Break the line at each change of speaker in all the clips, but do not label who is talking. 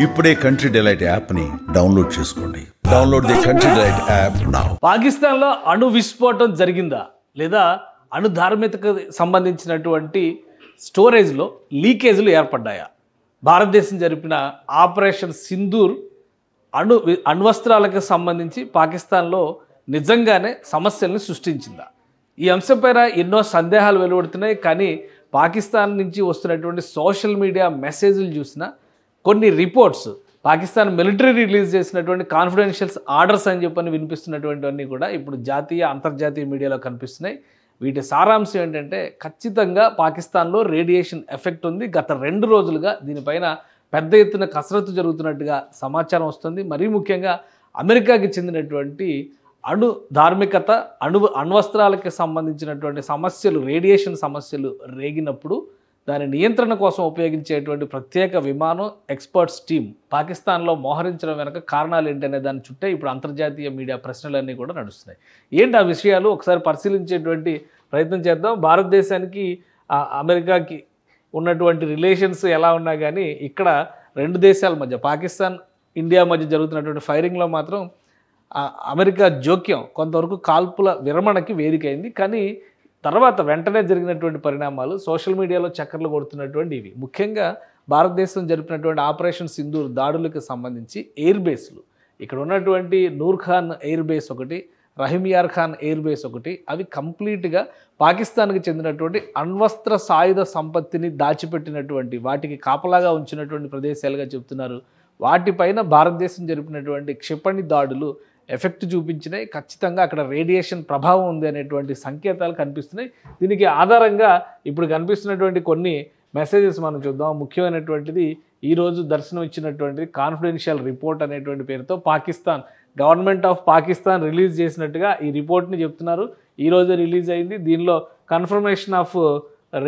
ఇప్పుడే country delight యాప్ని download చేసుకోండి. Download the country delight app now.
పాకిస్తాన్లో అణు విస్ఫోటం జరిగిందా లేదా అణు ధార్మికతకు సంబంధించినటువంటి స్టోరేజ్లో లీకేజీలు ఏర్పడ్డాయా? భారతదేశం జరిపిన ఆపరేషన్ సింధూర్ అణ్వస్త్రాలకు సంబంధించి పాకిస్తాన్లో నిజంగానే సమస్యల్ని సృష్టించిందా? ఈ అంశంపైన ఎన్నో సందేహాలు వెలువడుతున్నాయి. కానీ పాకిస్తాన్ నుంచి వస్తున్నటువంటి సోషల్ మీడియా మెసేజ్లు చూసినా కొన్ని రిపోర్ట్స్ పాకిస్తాన్ మిలిటరీ రిలీజ్ చేసినటువంటి కాన్ఫిడెన్షియల్స్ ఆర్డర్స్ అని చెప్పని వినిపిస్తున్నటువంటివన్నీ కూడా ఇప్పుడు జాతీయ అంతర్జాతీయ మీడియాలో కనిపిస్తున్నాయి. వీటి సారాంశం ఏంటంటే ఖచ్చితంగా పాకిస్తాన్లో రేడియేషన్ ఎఫెక్ట్ ఉంది. గత 2 రోజులుగా దీనిపైన పెద్ద ఎత్తున కసరత్తు జరుగుతున్నట్టుగా సమాచారం వస్తుంది. మరీ ముఖ్యంగా అమెరికాకి చెందినటువంటి ధార్మికత అణ్వస్త్రాలకి సంబంధించినటువంటి సమస్యలు, రేడియేషన్ సమస్యలు రేగినప్పుడు దాని నియంత్రణ కోసం ఉపయోగించేటువంటి ప్రత్యేక విమానం ఎక్స్పర్ట్స్ టీం పాకిస్తాన్లో మోహరించడం వెనక కారణాలు ఏంటనే దాని చుట్టే ఇప్పుడు అంతర్జాతీయ మీడియా ప్రశ్నలన్నీ కూడా నడుస్తున్నాయి. ఏంటి ఆ విషయాలు ఒకసారి పరిశీలించేటువంటి ప్రయత్నం చేద్దాం. భారతదేశానికి అమెరికాకి ఉన్నటువంటి రిలేషన్స్ ఎలా ఉన్నా కానీ ఇక్కడ 2 దేశాల మధ్య పాకిస్తాన్ ఇండియా మధ్య జరుగుతున్నటువంటి ఫైరింగ్లో మాత్రం అమెరికా జోక్యం కొంతవరకు కాల్పుల విరమణకి వేదికైంది. కానీ తర్వాత వెంటనే జరిగినటువంటి పరిణామాలు సోషల్ మీడియాలో చక్కర్లు కొడుతున్నటువంటి ఇవి. ముఖ్యంగా భారతదేశం జరిపినటువంటి ఆపరేషన్ సింధూర్ దాడులకు సంబంధించి ఎయిర్ బేస్లు, ఇక్కడ ఉన్నటువంటి నూర్ ఖాన్ ఎయిర్ బేస్ ఒకటి, రహీమియార్ ఖాన్ ఎయిర్ బేస్ ఒకటి, అవి కంప్లీట్గా పాకిస్తాన్కి చెందినటువంటి అణ్వస్త్ర సాయుధ సంపత్తిని దాచిపెట్టినటువంటి వాటికి కాపలాగా ఉంచినటువంటి ప్రదేశాలుగా చెప్తున్నారు. వాటిపైన భారతదేశం జరిపినటువంటి క్షిపణి దాడులు ఎఫెక్ట్ చూపించినాయి. ఖచ్చితంగా అక్కడ రేడియేషన్ ప్రభావం ఉంది అనేటువంటి సంకేతాలు కనిపిస్తున్నాయి. దీనికి ఆధారంగా ఇప్పుడు కనిపిస్తున్నటువంటి కొన్ని మెసేజెస్ మనం చూద్దాం. ముఖ్యమైనటువంటిది ఈరోజు దర్శనం ఇచ్చినటువంటిది కాన్ఫిడెన్షియల్ రిపోర్ట్ అనేటువంటి పేరుతో Pakistan government of Pakistan release చేసినట్టుగా ఈ రిపోర్ట్ని చెప్తున్నారు. ఈరోజు రిలీజ్ అయింది. దీనిలో కన్ఫర్మేషన్ ఆఫ్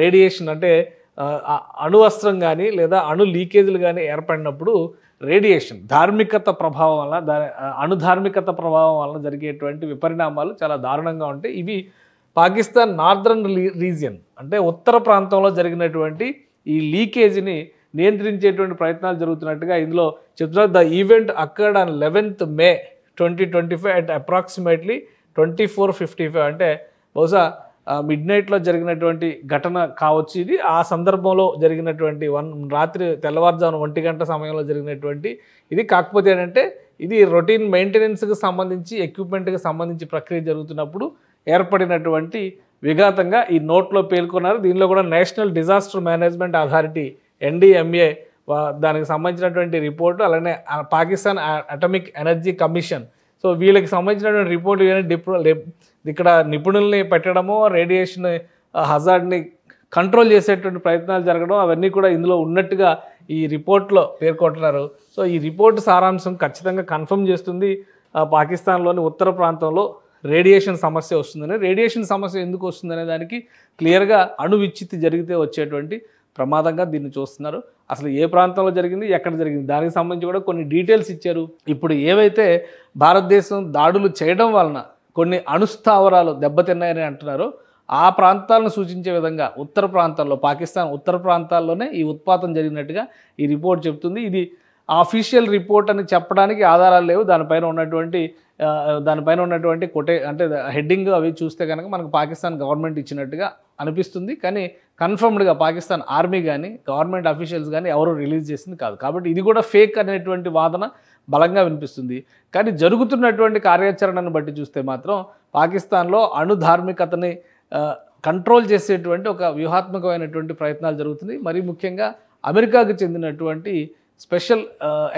రేడియేషన్ అంటే అణువస్త్రం కానీ లేదా అణు లీకేజీలు కానీ ఏర్పడినప్పుడు రేడియేషన్ ధార్మికత ప్రభావం వల్ల అణుధార్మికత ప్రభావం వలన జరిగేటువంటి విపరిణామాలు చాలా దారుణంగా ఉంటాయి. ఇవి పాకిస్తాన్ నార్దర్న్ రీజియన్ అంటే ఉత్తర ప్రాంతంలో జరిగినటువంటి ఈ లీకేజీని నియంత్రించేటువంటి ప్రయత్నాలు జరుగుతున్నట్టుగా ఇందులో చెప్తున్నారు. The event occurred on 11th May 2025 at approximately 24:55 అంటే బహుశా మిడ్నైట్లో జరిగినటువంటి ఘటన కావచ్చు ఇది. ఆ సందర్భంలో జరిగినటువంటి రాత్రి తెల్లవారుజామున 1 గంట సమయంలో జరిగినటువంటి ఇది. కాకపోతే ఏంటంటే ఇది రొటీన్ మెయింటెనెన్స్కి సంబంధించి ఎక్విప్మెంట్కి సంబంధించి ప్రక్రియ జరుగుతున్నప్పుడు ఏర్పడినటువంటి విఘాతంగా ఈ నోట్లో పేర్కొన్నారు. దీనిలో కూడా national disaster management authority NDMA దానికి సంబంధించినటువంటి రిపోర్టు, అలానే Pakistan atomic energy commission, so వీళ్ళకి సంబంధించినటువంటి రిపోర్టు ఇక్కడ నిపుణుల్ని పెట్టడము, రేడియేషన్ హజార్డ్ని కంట్రోల్ చేసేటువంటి ప్రయత్నాలు జరగడం అవన్నీ కూడా ఇందులో ఉన్నట్టుగా ఈ రిపోర్ట్లో పేర్కొంటున్నారు. సో ఈ రిపోర్టు సారాంశం ఖచ్చితంగా కన్ఫర్మ్ చేస్తుంది పాకిస్తాన్లోని ఉత్తర ప్రాంతంలో రేడియేషన్ సమస్య వస్తుందని. రేడియేషన్ సమస్య ఎందుకు వస్తుందనే దానికి క్లియర్గా అణు విచ్ఛిత్తి జరిగితే వచ్చేటువంటి ప్రమాదంగా దీన్ని చూస్తున్నారు. అసలు ఏ ప్రాంతంలో జరిగింది, ఎక్కడ జరిగింది, దానికి సంబంధించి కూడా కొన్ని డీటెయిల్స్ ఇచ్చారు. ఇప్పుడు ఏవైతే భారతదేశం దాడులు చేయడం వలన కొన్ని అణుస్థావరాలు దెబ్బతిన్నాయని అంటున్నారో ఆ ప్రాంతాలను సూచించే విధంగా ఉత్తర ప్రాంతాల్లో పాకిస్తాన్ ఉత్తర ప్రాంతాల్లోనే ఈ ఉత్పాతం జరిగినట్టుగా ఈ రిపోర్ట్ చెప్తుంది. ఇది ఆఫీషియల్ రిపోర్ట్ అని చెప్పడానికి ఆధారాలు లేవు. దానిపైన ఉన్నటువంటి అంటే హెడ్డింగ్ అవి చూస్తే కనుక మనకు పాకిస్తాన్ గవర్నమెంట్ ఇచ్చినట్టుగా అనిపిస్తుంది. కానీ కన్ఫర్మ్డ్గా పాకిస్తాన్ ఆర్మీ కానీ గవర్నమెంట్ అఫీషియల్స్ కానీ ఎవరు రిలీజ్ చేసింది కాదు. కాబట్టి ఇది కూడా ఫేక్ అనేటువంటి వాదన బలంగా వినిపిస్తుంది. కానీ జరుగుతున్నటువంటి కార్యాచరణను బట్టి చూస్తే మాత్రం పాకిస్తాన్లో అణుధార్మికతని కంట్రోల్ చేసేటువంటి ఒక వ్యూహాత్మకమైనటువంటి ప్రయత్నాలు జరుగుతుంది. మరీ ముఖ్యంగా అమెరికాకు చెందినటువంటి స్పెషల్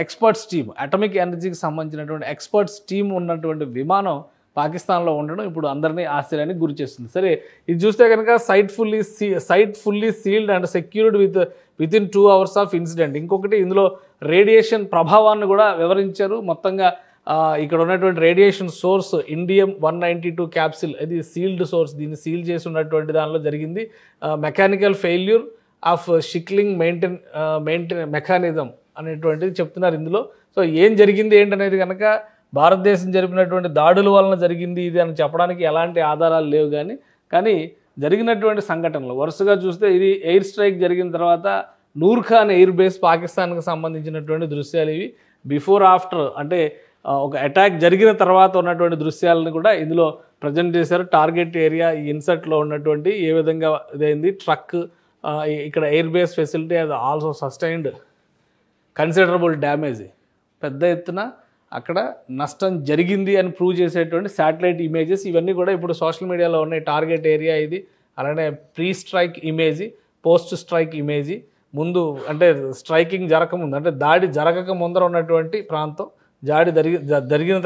ఎక్స్పర్ట్స్ టీమ్, అటామిక్ ఎనర్జీకి సంబంధించినటువంటి ఎక్స్పర్ట్స్ టీమ్ ఉన్నటువంటి విమానం పాకిస్తాన్లో ఉండడం ఇప్పుడు అందరినీ ఆశ్చర్యానికి గురి చేస్తుంది. సరే, ఇది చూస్తే కనుక site fully sealed and secured within 2 hours of incident. ఇంకొకటి ఇందులో రేడియేషన్ ప్రభావాన్ని కూడా వివరించారు. మొత్తంగా ఇక్కడ ఉన్నటువంటి రేడియేషన్ సోర్స్ ఇండియం 192 క్యాప్సిల్, ఇది సీల్డ్ సోర్స్. దీన్ని సీల్ చేసి ఉన్నటువంటి దానిలో జరిగింది. Mechanical failure of shackling maintain mechanism అనేటువంటిది చెప్తున్నారు ఇందులో. సో ఏం జరిగింది ఏంటనేది కనుక భారతదేశం జరిపినటువంటి దాడుల వలన జరిగింది ఇది అని చెప్పడానికి ఎలాంటి ఆధారాలు లేవు. కానీ జరిగినటువంటి సంఘటనలు వరుసగా చూస్తే ఇది ఎయిర్ స్ట్రైక్ జరిగిన తర్వాత నూర్ ఖాన్ ఎయిర్ బేస్ పాకిస్తాన్కి సంబంధించినటువంటి దృశ్యాలు ఇవి. బిఫోర్ ఆఫ్టర్ అంటే ఒక అటాక్ జరిగిన తర్వాత ఉన్నటువంటి దృశ్యాలను కూడా ఇందులో ప్రజెంట్ చేశారు. టార్గెట్ ఏరియా ఈ ఇన్సర్ట్లో ఉన్నటువంటి ఏ విధంగా ఇదైంది, ట్రక్ ఇక్కడ ఎయిర్ బేస్ ఫెసిలిటీ అది ఆల్సో సస్టైన్డ్ కన్సిడరబుల్ డ్యామేజ్, పెద్ద ఎత్తున అక్కడ నష్టం జరిగింది అని ప్రూవ్ చేసేటువంటి శాటిలైట్ ఇమేజెస్ ఇవన్నీ కూడా ఇప్పుడు సోషల్ మీడియాలో ఉన్నాయి. టార్గెట్ ఏరియా ఇది, అలానే pre strike image, post strike image, ముందు అంటే స్ట్రైకింగ్ జరగకముందు అంటే దాడి జరగక ముందర ఉన్నటువంటి ప్రాంతం, దాడి జరిగిన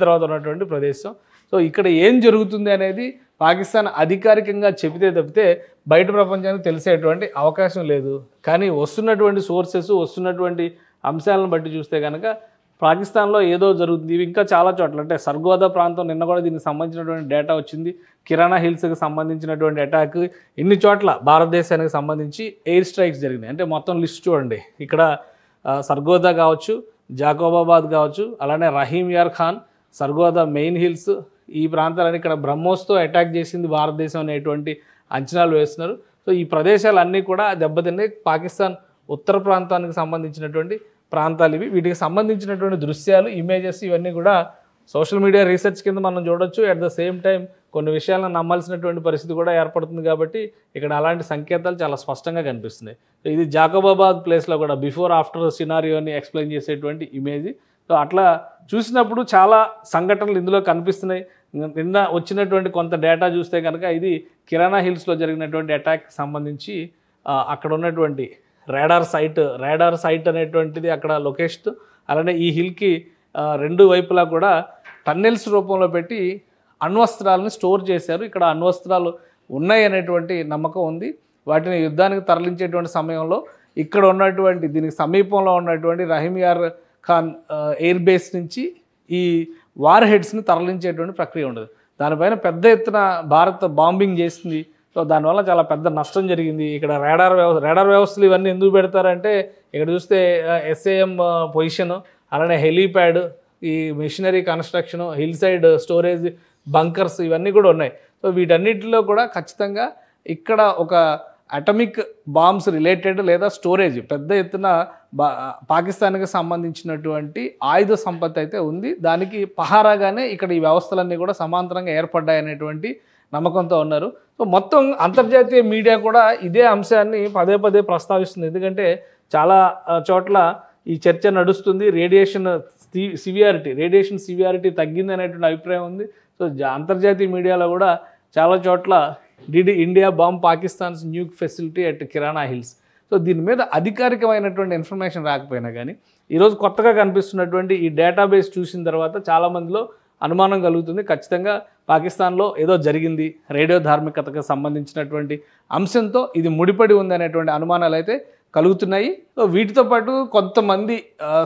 తర్వాత ఉన్నటువంటి ప్రదేశం. సో ఇక్కడ ఏం జరుగుతుంది అనేది పాకిస్తాన్ అధికారికంగా చెబితే తప్పితే బయట ప్రపంచానికి తెలిసేటువంటి అవకాశం లేదు. కానీ వస్తున్నటువంటి సోర్సెస్, వస్తున్నటువంటి అంశాలను బట్టి చూస్తే కనుక పాకిస్తాన్లో ఏదో జరుగుతుంది. ఇవి ఇంకా చాలా చోట్ల అంటే సర్గోదా ప్రాంతం, నిన్న కూడా దీనికి సంబంధించినటువంటి డేటా వచ్చింది. కిరాణా హిల్స్కి సంబంధించినటువంటి అటాక్, ఇన్ని చోట్ల భారతదేశానికి సంబంధించి ఎయిర్ స్ట్రైక్స్ జరిగినాయి. అంటే మొత్తం లిస్ట్ చూడండి, ఇక్కడ సర్గోదా కావచ్చు, జాకోబాబాద్ కావచ్చు, అలానే రహీమ్ యార్ ఖాన్, సర్గోదా మెయిన్ హిల్స్, ఈ ప్రాంతాలని ఇక్కడ బ్రహ్మోస్తో అటాక్ చేసింది భారతదేశం అనేటువంటి అంచనాలు వేస్తున్నారు. సో ఈ ప్రదేశాలన్నీ కూడా దెబ్బతిన్నాయి. పాకిస్తాన్ ఉత్తర ప్రాంతానికి సంబంధించినటువంటి ప్రాంతాలు ఇవి. వీటికి సంబంధించినటువంటి దృశ్యాలు, ఇమేజెస్ ఇవన్నీ కూడా సోషల్ మీడియా రీసెర్చ్ కింద మనం చూడొచ్చు. అట్ ద సేమ్ టైం కొన్ని విషయాలను నమ్మాల్సినటువంటి పరిస్థితి కూడా ఏర్పడుతుంది. కాబట్టి ఇక్కడ అలాంటి సంకేతాలు చాలా స్పష్టంగా కనిపిస్తున్నాయి. సో ఇది జాకోబాబాద్ ప్లేస్లో కూడా బిఫోర్ ఆఫ్టర్ సినారియోని ఎక్స్ప్లెయిన్ చేసేటువంటి ఇమేజ్. సో అట్లా చూసినప్పుడు చాలా సంఘటనలు ఇందులో కనిపిస్తున్నాయి. నిన్న వచ్చినటువంటి కొంత డేటా చూస్తే కనుక ఇది కిరాణా హిల్స్లో జరిగినటువంటి అటాక్కి సంబంధించి అక్కడ ఉన్నటువంటి రాడార్ సైట్ అనేటువంటిది అక్కడ లొకేషన్. అలానే ఈ హిల్కి రెండు వైపులా కూడా టన్నెల్స్ రూపంలో పెట్టి అణ్వస్త్రాలను స్టోర్ చేశారు. ఇక్కడ అణ్వస్త్రాలు ఉన్నాయి అనేటువంటి నమ్మకం ఉంది. వాటిని యుద్ధానికి తరలించేటువంటి సమయంలో ఇక్కడ ఉన్నటువంటి దీనికి సమీపంలో ఉన్నటువంటి రహీమ్ యార్ ఖాన్ ఎయిర్ బేస్ నుంచి ఈ వార్ హెడ్స్ని తరలించేటువంటి ప్రక్రియ ఉండదు. దానిపైన పెద్ద ఎత్తున భారత్ బాంబింగ్ చేసింది. సో దానివల్ల చాలా పెద్ద నష్టం జరిగింది. ఇక్కడ రాడార్ వ్యవస్థలు ఇవన్నీ ఎందుకు పెడతారంటే ఇక్కడ చూస్తే SAM పొజిషను, అలానే హెలీప్యాడ్, ఈ machinery construction, hill side storage bunkers ఇవన్నీ కూడా ఉన్నాయి. సో వీటన్నిటిలో కూడా ఖచ్చితంగా ఇక్కడ ఒక అటమిక్ బాంబ్స్ రిలేటెడ్ లేదా స్టోరేజ్ పెద్ద ఎత్తున పాకిస్తాన్కి సంబంధించినటువంటి ఆయుధ సంపత్తి అయితే ఉంది. దానికి పహారాగానే ఇక్కడ ఈ వ్యవస్థలన్నీ కూడా సమాంతరంగా ఏర్పడ్డాయనేటువంటి నమ్మకంతో ఉన్నారు. సో మొత్తం అంతర్జాతీయ మీడియా కూడా ఇదే అంశాన్ని పదే పదే ప్రస్తావిస్తుంది. ఎందుకంటే చాలా చోట్ల ఈ చర్చ నడుస్తుంది. రేడియేషన్ సివియారిటీ తగ్గింది అనేటువంటి అభిప్రాయం ఉంది. సో అంతర్జాతీయ మీడియాలో కూడా చాలా చోట్ల did India bomb Pakistan's Nuke facility at kirana hills. So దీని మీద అధికారికమైనటువంటి ఇన్ఫర్మేషన్ రాకపోయినా కానీ ఈరోజు కొత్తగా కనిపిస్తున్నటువంటి ఈ డేటాబేస్ చూసిన తర్వాత చాలామందిలో అనుమానం కలుగుతుంది. ఖచ్చితంగా పాకిస్తాన్లో ఏదో జరిగింది, రేడియో ధార్మికతకు సంబంధించినటువంటి అంశంతో ఇది ముడిపడి ఉంది అనేటువంటి అనుమానాలు అయితే కలుగుతున్నాయి. సో వీటితో పాటు కొంతమంది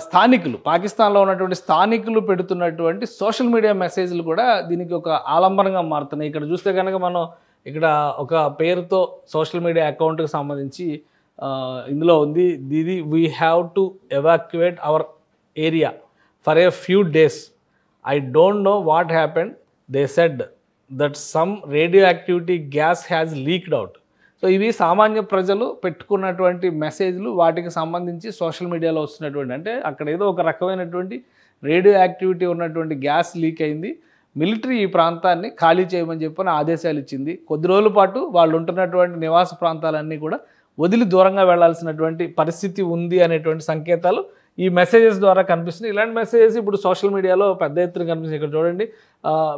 స్థానికులు, పాకిస్తాన్లో ఉన్నటువంటి స్థానికులు పెడుతున్నటువంటి సోషల్ మీడియా మెసేజ్లు కూడా దీనికి ఒక ఆలంబనంగా మారుతున్నాయి. ఇక్కడ చూస్తే కనుక మనం ఇక్కడ ఒక పేరుతో సోషల్ మీడియా అకౌంట్కి సంబంధించి ఇందులో ఉంది, దీది we have to evacuate our area for a few days. I don't know what happened. They said that some radioactivity gas has leaked out. So ఇవి సామాన్య ప్రజలు పెట్టుకున్నటువంటి మెసేజ్లు, వాటికి సంబంధించి సోషల్ మీడియాలో వస్తున్నటువంటి అంటే అక్కడ ఏదో ఒక రకమైనటువంటి రేడియో యాక్టివిటీ ఉన్నటువంటి గ్యాస్ లీక్ అయింది. మిలిటరీ ఈ ప్రాంతాన్ని ఖాళీ చేయమని చెప్పని ఆదేశాలు ఇచ్చింది. కొద్ది రోజుల పాటు వాళ్ళు ఉంటున్నటువంటి నివాస ప్రాంతాలన్నీ కూడా వదిలి దూరంగా వెళ్లాల్సినటువంటి పరిస్థితి ఉంది అనేటువంటి సంకేతాలు ఈ మెసేజెస్ ద్వారా కనిపిస్తుంది. ఇలాంటి మెసేజెస్ ఇప్పుడు సోషల్ మీడియాలో పెద్ద ఎత్తున కనిపిస్తుంది. ఇక్కడ చూడండి,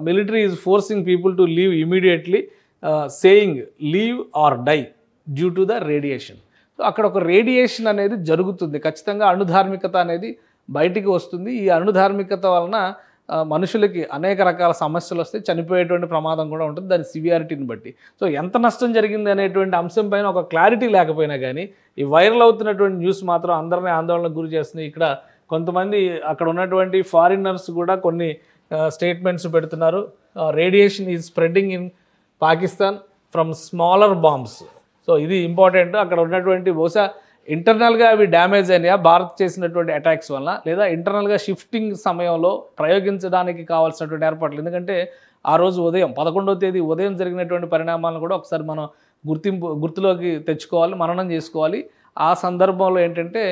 military is forcing people to leave immediately, saying leave or die due to the radiation. So అక్కడ ఒక రేడియేషన్ అనేది జరుగుతుంది. ఖచ్చితంగా అణుధార్మికత అనేది బయటికి వస్తుంది. ఈ అణుధార్మికత వలన మనుషులకి అనేక రకాల సమస్యలు వస్తాయి, చనిపోయేటువంటి ప్రమాదం కూడా ఉంటుంది దాని సివియారిటీని బట్టి. సో ఎంత నష్టం జరిగింది అనేటువంటి అంశం పైన ఒక క్లారిటీ లేకపోయినా కానీ ఈ వైరల్ అవుతున్నటువంటి న్యూస్ మాత్రం అందరినీ ఆందోళనకు గురి చేస్తుంది. ఇక్కడ కొంతమంది అక్కడ ఉన్నటువంటి ఫారినర్స్ కూడా కొన్ని స్టేట్మెంట్స్ పెడుతున్నారు. Radiation is spreading in Pakistan from smaller bombs. So ఇది ఇంపార్టెంట్. అక్కడ ఉన్నటువంటి బహుశా ఇంటర్నల్గా అవి డ్యామేజ్ అయినాయా భారత్ చేసినటువంటి అటాక్స్ వల్ల, లేదా ఇంటర్నల్గా షిఫ్టింగ్ సమయంలో ప్రయోగించడానికి కావాల్సినటువంటి ఏర్పాట్లు. ఎందుకంటే ఆ రోజు ఉదయం 11వ తేదీ ఉదయం జరిగినటువంటి పరిణామాలను కూడా ఒకసారి మనం గుర్తులోకి తెచ్చుకోవాలి, మననం చేసుకోవాలి. ఆ సందర్భంలో ఏంటంటే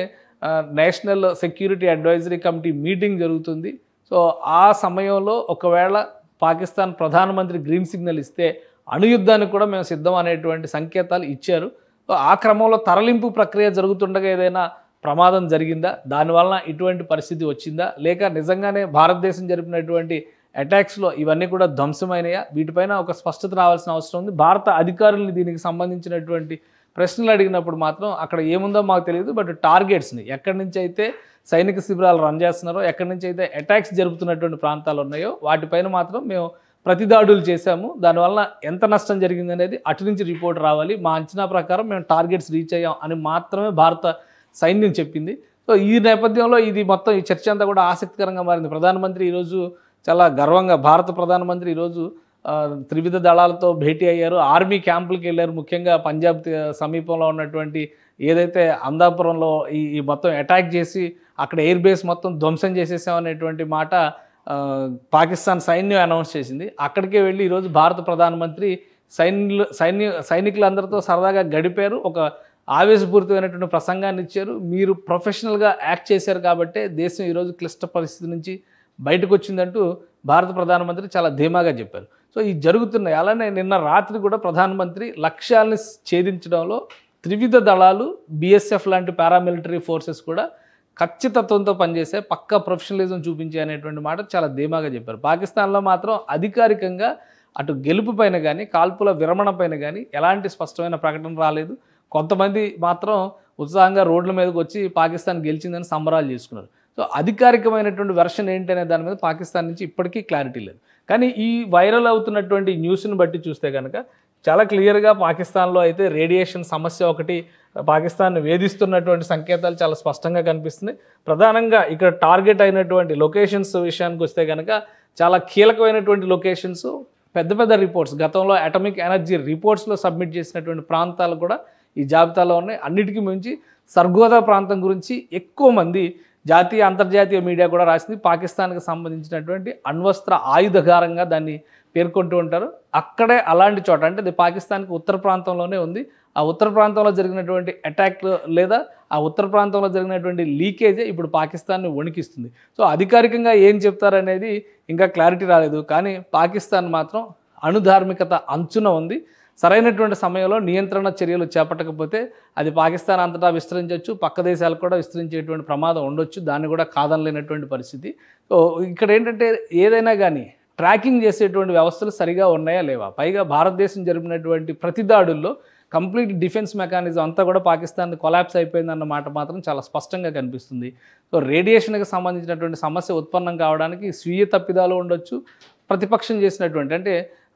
national security advisory committee meeting జరుగుతుంది. సో ఆ సమయంలో ఒకవేళ పాకిస్తాన్ ప్రధానమంత్రి గ్రీన్ సిగ్నల్ ఇస్తే అణుయుద్ధానికి కూడా మేము సిద్ధం అనేటువంటి సంకేతాలు ఇచ్చారు. సో ఆ క్రమంలో తరలింపు ప్రక్రియ జరుగుతుండగా ఏదైనా ప్రమాదం జరిగిందా, దానివలన ఇటువంటి పరిస్థితి వచ్చిందా, లేక నిజంగానే భారతదేశం జరిపినటువంటి అటాక్స్లో ఇవన్నీ కూడా ధ్వంసమైనయా, వీటిపైన ఒక స్పష్టత రావాల్సిన అవసరం ఉంది. భారత అధికారుల్ని దీనికి సంబంధించినటువంటి ప్రశ్నలు అడిగినప్పుడు మాత్రం అక్కడ ఏముందో మాకు తెలియదు, బట్ టార్గెట్స్ని ఎక్కడి నుంచి అయితే సైనిక శిబిరాలు రన్ చేస్తున్నారో, ఎక్కడి నుంచి అయితే అటాక్స్ జరుపుతున్నటువంటి ప్రాంతాలు ఉన్నాయో వాటిపైన మాత్రం మేము ప్రతిదాడులు చేశాము, దానివల్ల ఎంత నష్టం జరిగింది అనేది అటు నుంచి రిపోర్ట్ రావాలి, మా అంచనా ప్రకారం మేము టార్గెట్స్ రీచ్ అయ్యాం అని మాత్రమే భారత సైన్యం చెప్పింది. సో ఈ నేపథ్యంలో ఇది మొత్తం ఈ చర్చ అంతా కూడా ఆసక్తికరంగా మారింది. ప్రధానమంత్రి ఈరోజు చాలా గర్వంగా, భారత ప్రధానమంత్రి ఈరోజు త్రివిధ దళాలతో భేటీ అయ్యారు, ఆర్మీ క్యాంపులకు వెళ్ళారు. ముఖ్యంగా పంజాబ్ సమీపంలో ఉన్నటువంటి ఏదైతే అందాపురంలో ఈ మొత్తం అటాక్ చేసి అక్కడ ఎయిర్ బేస్ మొత్తం ధ్వంసం చేసేసామనేటువంటి మాట పాకిస్తాన్ సైన్యం అనౌన్స్ చేసింది. అక్కడికే వెళ్ళి ఈరోజు భారత ప్రధానమంత్రి సైనికులందరితో సరదాగా గడిపారు, ఒక ఆవేశపూరితమైనటువంటి ప్రసంగాన్ని ఇచ్చారు. మీరు ప్రొఫెషనల్గా యాక్ట్ చేశారు కాబట్టే దేశం ఈరోజు క్లిష్ట పరిస్థితి నుంచి బయటకు వచ్చిందంటూ భారత ప్రధానమంత్రి చాలా ధీమాగా చెప్పారు. సో ఈ జరుగుతున్నాయి. అలానే నిన్న రాత్రి కూడా ప్రధానమంత్రి లక్ష్యాలని ఛేదించడంలో త్రివిధ దళాలు, బిఎస్ఎఫ్ లాంటి పారామిలిటరీ ఫోర్సెస్ కూడా ఖచ్చితత్వంతో పనిచేసే పక్కా ప్రొఫెషనలిజం చూపించే అనేటువంటి మాట చాలా ధీమాగా చెప్పారు. పాకిస్తాన్లో మాత్రం అధికారికంగా అటు గెలుపు పైన కానీ కాల్పుల విరమణ పైన కానీ ఎలాంటి స్పష్టమైన ప్రకటన రాలేదు. కొంతమంది మాత్రం ఉత్సాహంగా రోడ్ల మీదకి వచ్చి పాకిస్తాన్ గెలిచిందని సంబరాలు చేసుకున్నారు. సో అధికారికమైనటువంటి వెర్షన్ ఏంటనే దాని మీద పాకిస్తాన్ నుంచి ఇప్పటికీ క్లారిటీ లేదు. కానీ ఈ వైరల్ అవుతున్నటువంటి న్యూస్ని బట్టి చూస్తే కనుక చాలా క్లియర్గా పాకిస్తాన్లో అయితే రేడియేషన్ సమస్య ఒకటి పాకిస్తాన్ని వేధిస్తున్నటువంటి సంకేతాలు చాలా స్పష్టంగా కనిపిస్తున్నాయి. ప్రధానంగా ఇక్కడ టార్గెట్ అయినటువంటి లొకేషన్స్ విషయానికి వస్తే కనుక చాలా కీలకమైనటువంటి లొకేషన్స్, పెద్ద పెద్ద రిపోర్ట్స్, గతంలో అటామిక్ ఎనర్జీ రిపోర్ట్స్లో సబ్మిట్ చేసినటువంటి ప్రాంతాలు కూడా ఈ జాబితాలో ఉన్నాయి. అన్నిటికీ మించి సర్గోదా ప్రాంతం గురించి ఎక్కువ మంది జాతీయ అంతర్జాతీయ మీడియా కూడా రాసింది. పాకిస్తాన్కి సంబంధించినటువంటి అణ్వస్త్ర ఆయుధగారంగా దాన్ని పేర్కొంటూ ఉంటారు. అక్కడే అలాంటి చోట, అంటే అది పాకిస్తాన్కి ఉత్తర ప్రాంతంలోనే ఉంది. ఆ ఉత్తర ప్రాంతంలో జరిగినటువంటి అటాక్ లేదా ఆ ఉత్తర ప్రాంతంలో జరిగినటువంటి లీకేజే ఇప్పుడు పాకిస్తాన్ని వణికిస్తుంది. సో అధికారికంగా ఏం చెప్తారనేది ఇంకా క్లారిటీ రాలేదు. కానీ పాకిస్తాన్ మాత్రం అణుధార్మికత అంచున ఉంది. సరైనటువంటి సమయంలో నియంత్రణ చర్యలు చేపట్టకపోతే అది పాకిస్తాన్ అంతటా విస్తరించవచ్చు, పక్క దేశాలకు కూడా విస్తరించేటువంటి ప్రమాదం ఉండొచ్చు. దాన్ని కూడా కాదనలేనటువంటి పరిస్థితి. సో ఇక్కడ ఏంటంటే ఏదైనా కానీ ట్రాకింగ్ చేసేటువంటి వ్యవస్థలు సరిగా ఉన్నాయా లేవా, పైగా భారతదేశం జరిపినటువంటి ప్రతి దాడుల్లో కంప్లీట్ డిఫెన్స్ మెకానిజం అంతా కూడా పాకిస్తాన్ కొలాప్స్ అయిపోయిందన్న మాట మాత్రం చాలా స్పష్టంగా కనిపిస్తుంది. సో రేడియేషన్కి సంబంధించినటువంటి సమస్య ఉత్పన్నం కావడానికి స్వీయ తప్పిదాలు ఉండొచ్చు, ప్రతిపక్షం చేసినటువంటి, అంటే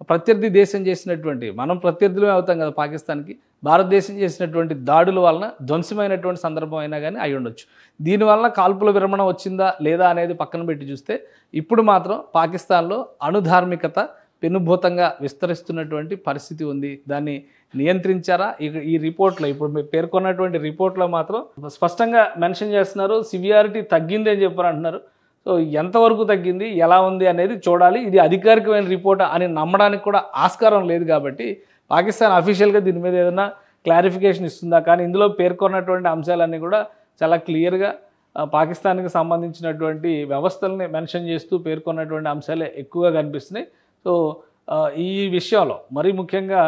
ప్రత్యర్థి దేశం చేసినటువంటి, మనం ప్రత్యర్థులమే అవుతాం కదా పాకిస్తాన్కి, భారతదేశం చేసినటువంటి దాడుల వలన ధ్వంసమైనటువంటి సందర్భం అయినా కానీ అయి ఉండొచ్చు. దీనివల్ల కాల్పుల విరమణ వచ్చిందా లేదా అనేది పక్కన పెట్టి చూస్తే ఇప్పుడు మాత్రం పాకిస్తాన్లో అణుధార్మికత పెనుభూతంగా విస్తరిస్తున్నటువంటి పరిస్థితి ఉంది. దాన్ని నియంత్రించారా? ఈ రిపోర్ట్లో, ఇప్పుడు మీరు పేర్కొన్నటువంటి రిపోర్ట్లో మాత్రం స్పష్టంగా మెన్షన్ చేస్తున్నారు, సివియారిటీ తగ్గింది అని చెప్పారు అంటున్నారు. సో ఎంతవరకు తగ్గింది, ఎలా ఉంది అనేది చూడాలి. ఇది అధికారికమైన రిపోర్ట్ అని నమ్మడానికి కూడా ఆస్కారం లేదు. కాబట్టి పాకిస్తాన్ అఫీషియల్గా దీని మీద ఏదైనా క్లారిఫికేషన్ ఇస్తుందా? కానీ ఇందులో పేర్కొన్నటువంటి అంశాలన్నీ కూడా చాలా క్లియర్గా పాకిస్తాన్కి సంబంధించినటువంటి వ్యవస్థల్ని మెన్షన్ చేస్తూ పేర్కొన్నటువంటి అంశాలే ఎక్కువగా కనిపిస్తున్నాయి. సో ఈ విషయంలో మరీ ముఖ్యంగా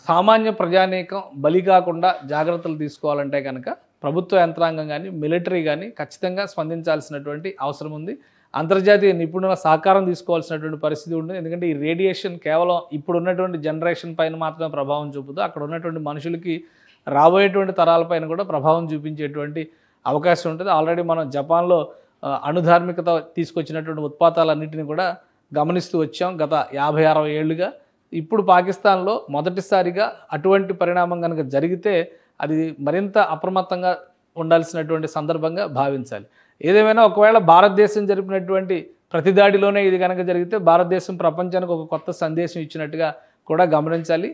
సామాన్య ప్రజానీకం బలి కాకుండా జాగ్రత్తలు తీసుకోవాలంటే కనుక ప్రభుత్వ యంత్రాంగం కానీ మిలిటరీ కానీ ఖచ్చితంగా స్పందించాల్సినటువంటి అవసరం ఉంది. అంతర్జాతీయ నిపుణుల సహకారం తీసుకోవాల్సినటువంటి పరిస్థితి ఉంటుంది. ఎందుకంటే ఈ రేడియేషన్ కేవలం ఇప్పుడు ఉన్నటువంటి జనరేషన్ పైన మాత్రమే ప్రభావం చూపుతూ అక్కడ ఉన్నటువంటి మనుషులకి రాబోయేటువంటి తరాలపైన కూడా ప్రభావం చూపించేటువంటి అవకాశం ఉంటుంది. ఆల్రెడీ మనం జపాన్లో అణుధార్మికత తీసుకొచ్చినటువంటి ఉత్పాతాలన్నింటినీ కూడా గమనిస్తూ వచ్చాం గత 50-60 ఏళ్ళుగా. ఇప్పుడు పాకిస్తాన్లో మొదటిసారిగా అటువంటి పరిణామం కనుక జరిగితే అది మరింత అప్రమత్తంగా ఉండాల్సినటువంటి సందర్భంగా భావించాలి. ఏదేమైనా ఒకవేళ భారతదేశం జరిపినటువంటి ప్రతిదాడిలోనే ఇది కనుక జరిగితే భారతదేశం ప్రపంచానికి ఒక కొత్త సందేశం ఇచ్చినట్టుగా కూడా గమనించాలి.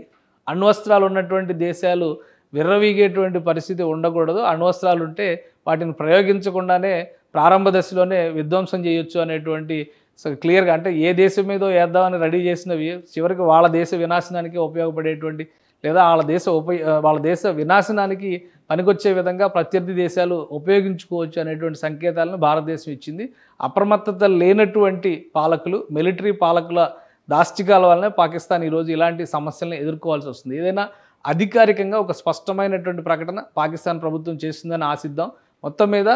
అణ్వస్త్రాలు ఉన్నటువంటి దేశాలు విర్రవీగేటువంటి పరిస్థితి ఉండకూడదు. అణ్వస్త్రాలు ఉంటే వాటిని ప్రయోగించకుండానే ప్రారంభ దశలోనే విధ్వంసం చేయొచ్చు అనేటువంటి క్లియర్గా, అంటే ఏ దేశం మీదో వేద్దామని రెడీ చేసినవి చివరికి వాళ్ళ దేశ వినాశనానికి ఉపయోగపడేటువంటి లేదా వాళ్ళ దేశ వినాశనానికి పనికొచ్చే విధంగా ప్రత్యర్థి దేశాలు ఉపయోగించుకోవచ్చు అనేటువంటి సంకేతాలను భారతదేశం ఇచ్చింది. అప్రమత్తత లేనటువంటి పాలకులు, మిలిటరీ పాలకుల దాష్టికాల వల్లనే పాకిస్తాన్ ఈరోజు ఇలాంటి సమస్యలను ఎదుర్కోవాల్సి వస్తుంది. ఏదైనా అధికారికంగా ఒక స్పష్టమైనటువంటి ప్రకటన పాకిస్తాన్ ప్రభుత్వం చేస్తుందని ఆశిద్దాం. మొత్తం మీద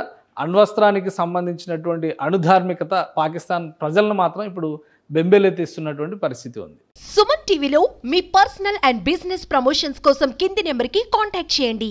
అణ్వస్త్రానికి సంబంధించినటువంటి అణుధార్మికత పాకిస్తాన్ ప్రజలను మాత్రం ఇప్పుడు బెంబేలెత్తిస్తున్నటువంటి పరిస్థితి ఉంది.
సుమన్ టీవీలో మీ పర్సనల్ అండ్ బిజినెస్ ప్రమోషన్స్ కోసం కింది నెంబర్కి కాంటాక్ట్ చేయండి.